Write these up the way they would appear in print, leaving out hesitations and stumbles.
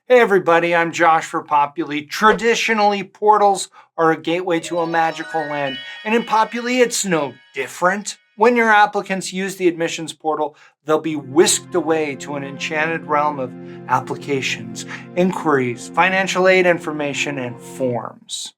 Hey everybody, I'm Josh for Populi. Traditionally, portals are a gateway to a magical land, and in Populi, it's no different. When your applicants use the admissions portal, they'll be whisked away to an enchanted realm of applications, inquiries, financial aid information, and forms.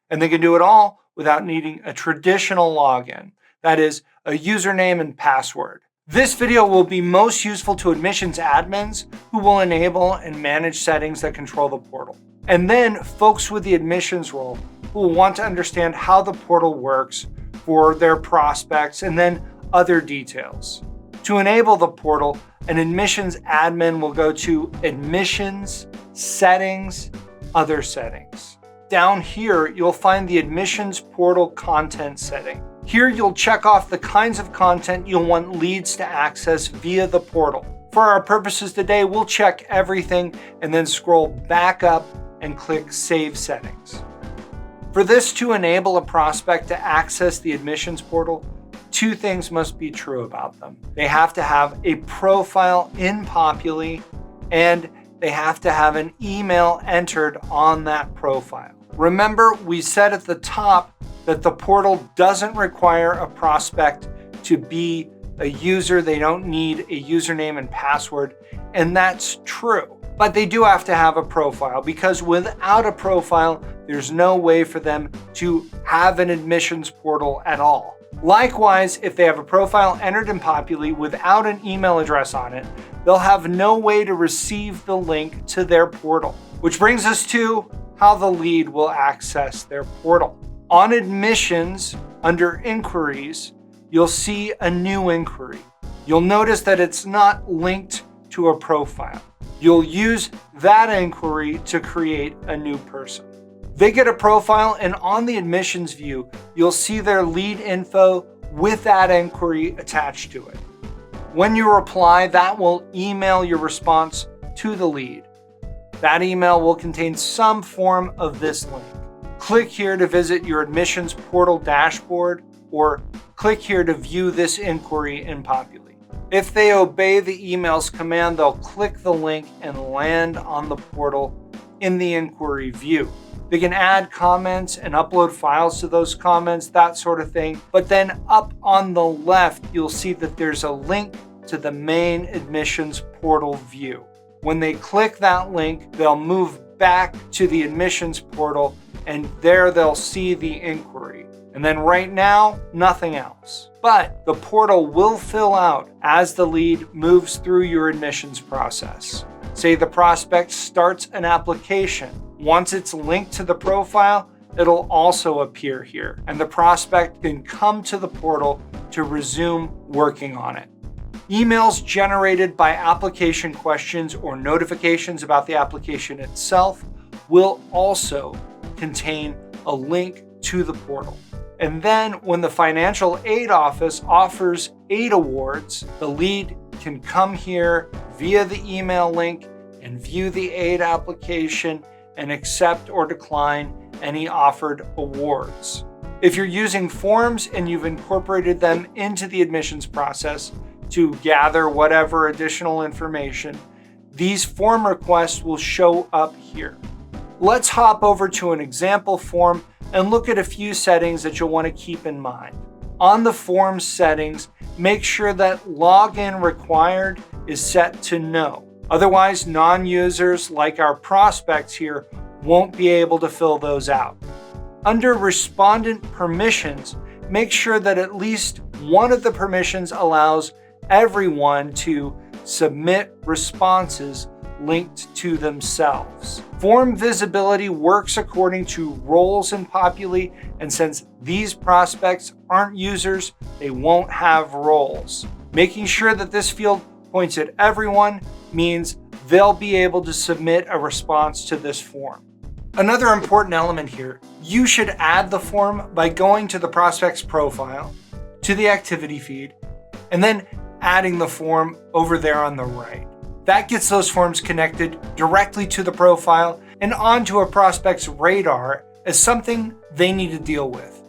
And they can do it all without needing a traditional login, that is, a username and password. This video will be most useful to admissions admins who will enable and manage settings that control the portal. And then folks with the admissions role who will want to understand how the portal works for their prospects and then other details. To enable the portal, an admissions admin will go to Admissions, Settings, Other Settings. Down here, you'll find the admissions portal content setting. Here you'll check off the kinds of content you'll want leads to access via the portal. For our purposes today, we'll check everything and then scroll back up and click Save Settings. For this to enable a prospect to access the admissions portal, two things must be true about them. They have to have a profile in Populi and they have to have an email entered on that profile. Remember, we said at the top that the portal doesn't require a prospect to be a user. They don't need a username and password, and that's true. But they do have to have a profile, because without a profile, there's no way for them to have an admissions portal at all. Likewise, if they have a profile entered in Populi without an email address on it, they'll have no way to receive the link to their portal. Which brings us to how the lead will access their portal. On admissions, under inquiries, you'll see a new inquiry. You'll notice that it's not linked to a profile. You'll use that inquiry to create a new person. They get a profile, and on the admissions view, you'll see their lead info with that inquiry attached to it. When you reply, that will email your response to the lead. That email will contain some form of this link. Click here to visit your admissions portal dashboard, or click here to view this inquiry in Populi. If they obey the email's command, they'll click the link and land on the portal in the inquiry view. They can add comments and upload files to those comments, that sort of thing. But then up on the left, you'll see that there's a link to the main admissions portal view. When they click that link, they'll move back to the admissions portal, and there they'll see the inquiry. And then right now, nothing else. But the portal will fill out as the lead moves through your admissions process. Say the prospect starts an application. Once it's linked to the profile, it'll also appear here, and the prospect can come to the portal to resume working on it. Emails generated by application questions or notifications about the application itself will also contain a link to the portal. And then when the financial aid office offers aid awards, the lead can come here via the email link and view the aid application and accept or decline any offered awards. If you're using forms and you've incorporated them into the admissions process to gather whatever additional information, these form requests will show up here. Let's hop over to an example form and look at a few settings that you'll want to keep in mind. On the form settings, make sure that login required is set to no. Otherwise, non-users like our prospects here won't be able to fill those out. Under respondent permissions, make sure that at least one of the permissions allows everyone to submit responses linked to themselves. Form visibility works according to roles in Populi, and since these prospects aren't users, they won't have roles. Making sure that this field points at everyone means they'll be able to submit a response to this form. Another important element here, you should add the form by going to the prospect's profile, to the activity feed, and then adding the form over there on the right. That gets those forms connected directly to the profile and onto a prospect's radar as something they need to deal with.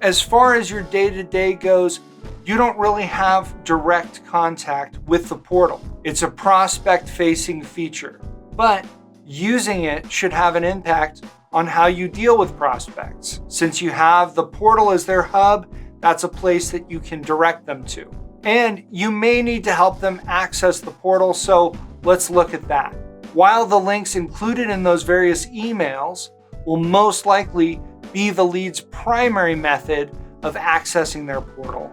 As far as your day-to-day goes, you don't really have direct contact with the portal. It's a prospect-facing feature. But Using it should have an impact on how you deal with prospects. Since you have the portal as their hub, that's a place that you can direct them to. And you may need to help them access the portal, so let's look at that. While the links included in those various emails will most likely be the lead's primary method of accessing their portal,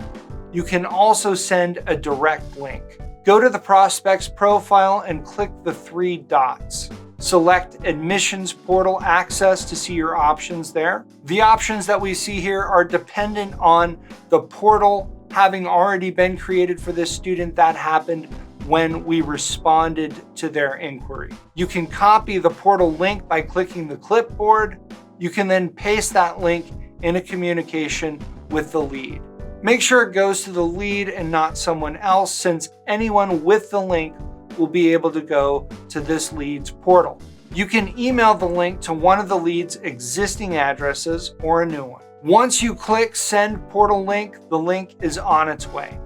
you can also send a direct link. Go to the prospect's profile and click the 3 dots. Select Admissions Portal Access to see your options there. The options that we see here are dependent on the portal having already been created for this student. That happened when we responded to their inquiry. You can copy the portal link by clicking the clipboard. You can then paste that link in a communication with the lead. Make sure it goes to the lead and not someone else, since anyone with the link will be able to go to this lead's portal. You can email the link to one of the lead's existing addresses or a new one. Once you click Send Portal Link, the link is on its way.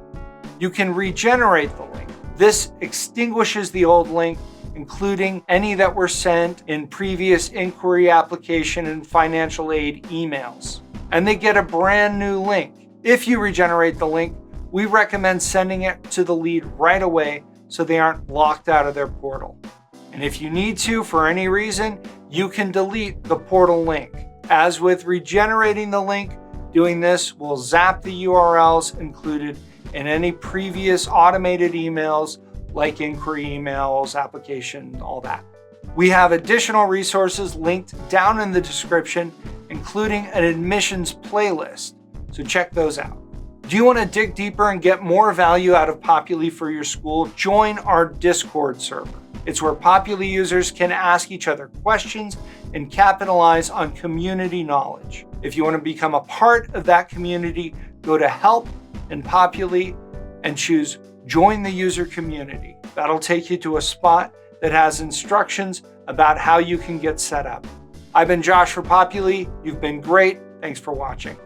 You can regenerate the link. This extinguishes the old link, including any that were sent in previous inquiry, application, and financial aid emails. And they get a brand new link. If you regenerate the link, we recommend sending it to the lead right away so they aren't locked out of their portal. And if you need to, for any reason, you can delete the portal link. As with regenerating the link, doing this will zap the URLs included in any previous automated emails like inquiry emails, application, all that. We have additional resources linked down in the description, including an admissions playlist, so check those out. Do you want to dig deeper and get more value out of Populi for your school? Join our Discord server. It's where Populi users can ask each other questions and capitalize on community knowledge. If you want to become a part of that community, go to Help in Populi and choose Join the User Community. That'll take you to a spot that has instructions about how you can get set up. I've been Josh for Populi. You've been great. Thanks for watching.